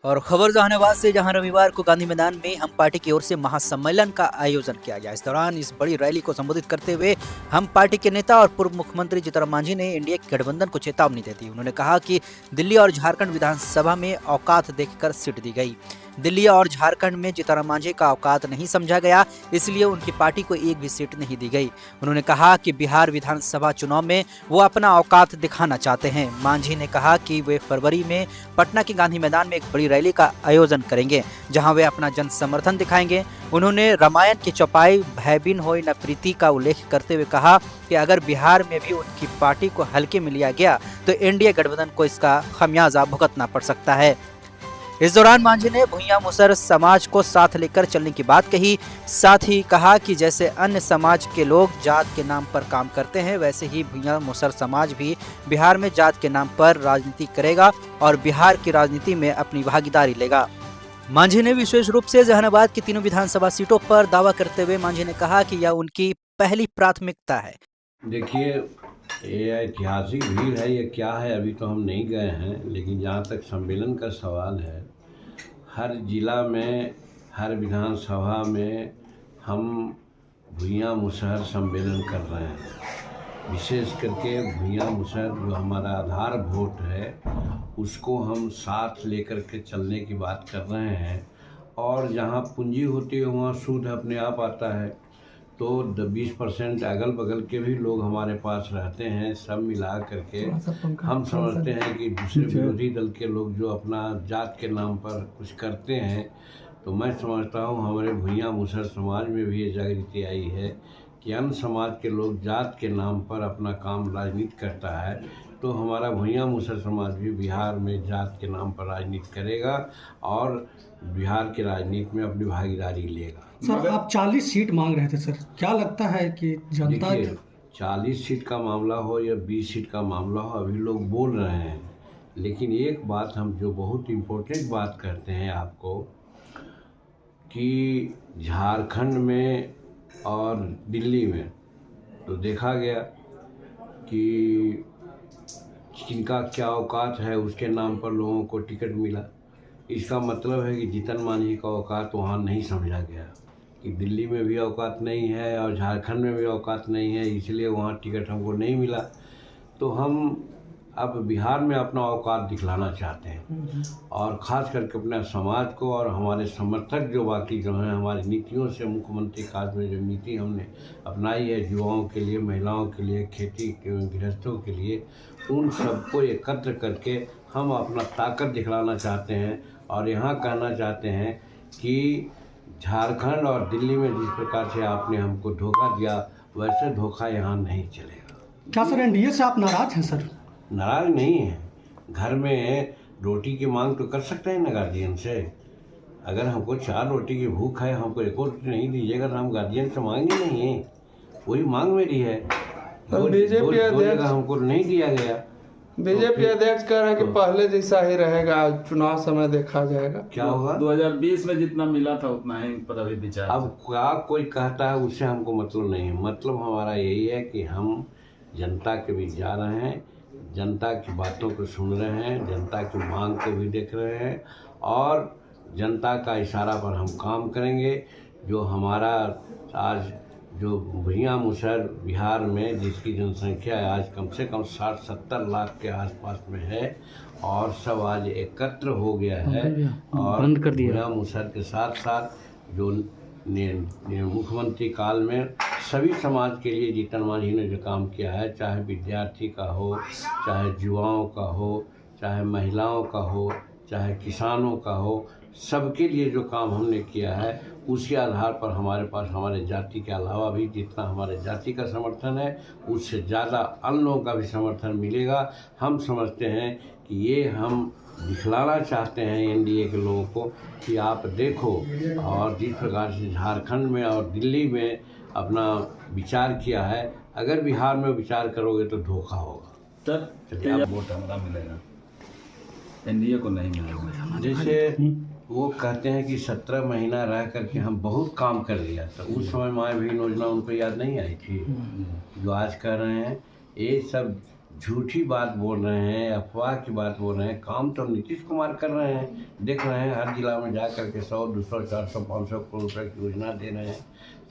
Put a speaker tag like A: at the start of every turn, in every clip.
A: और खबर जहानाबाद से, जहां रविवार को गांधी मैदान में हम पार्टी की ओर से महासम्मेलन का आयोजन किया गया। इस दौरान इस बड़ी रैली को संबोधित करते हुए हम पार्टी के नेता और पूर्व मुख्यमंत्री जीतन मांझी ने एनडीए के गठबंधन को चेतावनी दे दी। उन्होंने कहा कि दिल्ली और झारखंड विधानसभा में औकात देखकर सीट दी गई। दिल्ली और झारखंड में जीतन मांझी का औकात नहीं समझा गया, इसलिए उनकी पार्टी को एक भी सीट नहीं दी गई। उन्होंने कहा कि बिहार विधानसभा चुनाव में वो अपना औकात दिखाना चाहते हैं। मांझी ने कहा कि वे फरवरी में पटना के गांधी मैदान में एक बड़ी रैली का आयोजन करेंगे, जहां वे अपना जन समर्थन दिखाएंगे। उन्होंने रामायण की चौपाई भय बिन होय न प्रीति का उल्लेख करते हुए कहा कि अगर बिहार में भी उनकी पार्टी को हल्के में लिया गया तो एनडीए गठबंधन को इसका खमियाजा भुगतना पड़ सकता है। इस दौरान मांझी ने भुइयां मुसहर समाज को साथ लेकर चलने की बात कही। साथ ही कहा कि जैसे अन्य समाज के लोग जात के नाम पर काम करते हैं, वैसे ही भुइयां मुसहर समाज भी बिहार में जात के नाम पर राजनीति करेगा और बिहार की राजनीति में अपनी भागीदारी लेगा। मांझी ने विशेष रूप से जहानाबाद की तीनों विधानसभा सीटों पर दावा करते हुए मांझी ने कहा कि यह उनकी पहली प्राथमिकता है।
B: देखिए, ये ऐतिहासिक भीड़ है, ये क्या है अभी तो हम नहीं गए हैं, लेकिन जहाँ तक सम्मेलन का सवाल है, हर जिला में, हर विधानसभा में हम भुइयां मुसहर सम्मेलन कर रहे हैं। विशेष करके भुइयां मुसहर जो हमारा आधार वोट है, उसको हम साथ लेकर के चलने की बात कर रहे हैं। और जहाँ पूंजी होती है वहाँ सूद अपने आप आता है। तो 20% अगल बगल के भी लोग हमारे पास रहते हैं। सब मिला करके हम समझते हैं कि दूसरे विरोधी दल के लोग जो अपना जात के नाम पर कुछ करते हैं, तो मैं समझता हूँ हमारे भुइयां मुसहर समाज में भी ये जागृति आई है कि अन्य समाज के लोग जात के नाम पर अपना काम राजनीति करता है, तो हमारा भुइयां मुसहर समाज भी बिहार में जात के नाम पर राजनीति करेगा और बिहार की राजनीति में अपनी भागीदारी लेगा।
C: सर, आप 40 सीट मांग रहे थे सर, क्या लगता है कि जनता
B: 40 सीट का मामला हो या 20 सीट का मामला हो, अभी लोग बोल रहे हैं, लेकिन एक बात हम जो बहुत इम्पोर्टेंट बात करते हैं आपको, कि झारखंड में और दिल्ली में तो देखा गया कि किनका क्या औकात है, उसके नाम पर लोगों को टिकट मिला। इसका मतलब है कि जीतन मांझी का औकात वहाँ नहीं समझा गया कि दिल्ली में भी औकात नहीं है और झारखंड में भी औकात नहीं है, इसलिए वहाँ टिकट हमको नहीं मिला। तो हम अब बिहार में अपना औकात दिखलाना चाहते हैं और ख़ास करके अपने समाज को और हमारे समर्थक जो बाकी जो हैं, हमारी नीतियों से, मुख्यमंत्री काज में जो नीति हमने अपनाई है युवाओं के लिए, महिलाओं के लिए, खेती के गृहस्थों के लिए, उन सबको एकत्र करके हम अपना ताकत दिखलाना चाहते हैं। और यहाँ कहना चाहते हैं कि झारखंड और दिल्ली में जिस प्रकार से आपने हमको धोखा दिया, वैसे धोखा यहाँ नहीं चलेगा।
C: क्या सर एनडीए से आप नाराज हैं सर?
B: नाराज नहीं है। घर में रोटी की मांग तो कर सकते हैं ना गार्जियन से। अगर हमको 4 रोटी की भूख है, हमको 1 और रोटी नहीं दीजिएगा तो हम गार्जियन से मांगे नहीं है। वही मांग मेरी है। दो जगह हमको नहीं दिया गया।
D: बीजेपी अध्यक्ष कह रहे हैं कि पहले जैसा ही रहेगा, चुनाव समय देखा जाएगा।
B: क्या होगा?
E: 2020 में जितना मिला था उतना ही पदवी विचार।
B: अब क्या कोई कहता है, उससे हमको मतलब नहीं है। मतलब हमारा यही है कि हम जनता के बीच जा रहे हैं, जनता की बातों को सुन रहे हैं, जनता की मांग को भी देख रहे हैं और जनता का इशारा पर हम काम करेंगे। जो हमारा आज जो भुइयां मुसहर बिहार में जिसकी जनसंख्या आज कम से कम 60-70 लाख के आसपास में है और सब आज एकत्र हो गया है। और भुइयां मुसहर के साथ साथ जो मुख्यमंत्री काल में सभी समाज के लिए जीतन मांझी ने जो काम किया है, चाहे विद्यार्थी का हो, चाहे युवाओं का हो, चाहे महिलाओं का हो, चाहे किसानों का हो, सबके लिए जो काम हमने किया है, उसी आधार पर हमारे पास हमारे जाति के अलावा भी जितना हमारे जाति का समर्थन है, उससे ज़्यादा अन्य लोगों का भी समर्थन मिलेगा। हम समझते हैं कि ये हम दिखलाना चाहते हैं एनडीए के लोगों को कि आप देखो। और जिस प्रकार से झारखंड में और दिल्ली में अपना विचार किया है, अगर बिहार में विचार करोगे तो धोखा होगा।
E: सर, वोट हमारा मिलेगा, एनडीए को नहीं मिलेगा।
B: जैसे वो कहते हैं कि 17 महीना रह करके हम बहुत काम कर लिया, तो उस समय माँ बहन योजना उनको याद नहीं आई थी। जो आज कह रहे हैं, ये सब झूठी बात बोल रहे हैं, अफवाह की बात बोल रहे हैं। काम तो नीतीश कुमार कर रहे हैं, देख रहे हैं हर जिला में जा कर के 100, 200, 400, 500 करोड़ रुपए की योजना दे रहे हैं।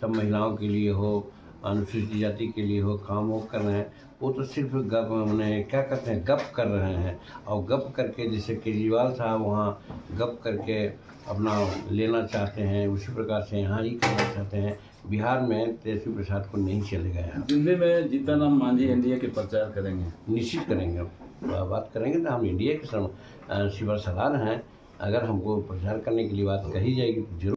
B: सब महिलाओं के लिए हो, अनुसूचित जाति के लिए हो, काम वो कर रहे हैं। वो तो सिर्फ गप मैंने क्या कहते हैं, गप कर रहे हैं। और गप करके जैसे केजरीवाल साहब वहाँ गप करके अपना लेना चाहते हैं, उसी प्रकार से यहाँ ही करना चाहते हैं। बिहार में तेजस्वी प्रसाद को नहीं चलेगा यहाँ।
E: दिल्ली में जीतनराम मांझी एनडीए के प्रचार करेंगे।
B: निश्चित करेंगे, बात करेंगे तो हम इंडिया के शिवर सलार हैं। अगर हमको प्रचार करने के लिए बात कही जाएगी तो जरूर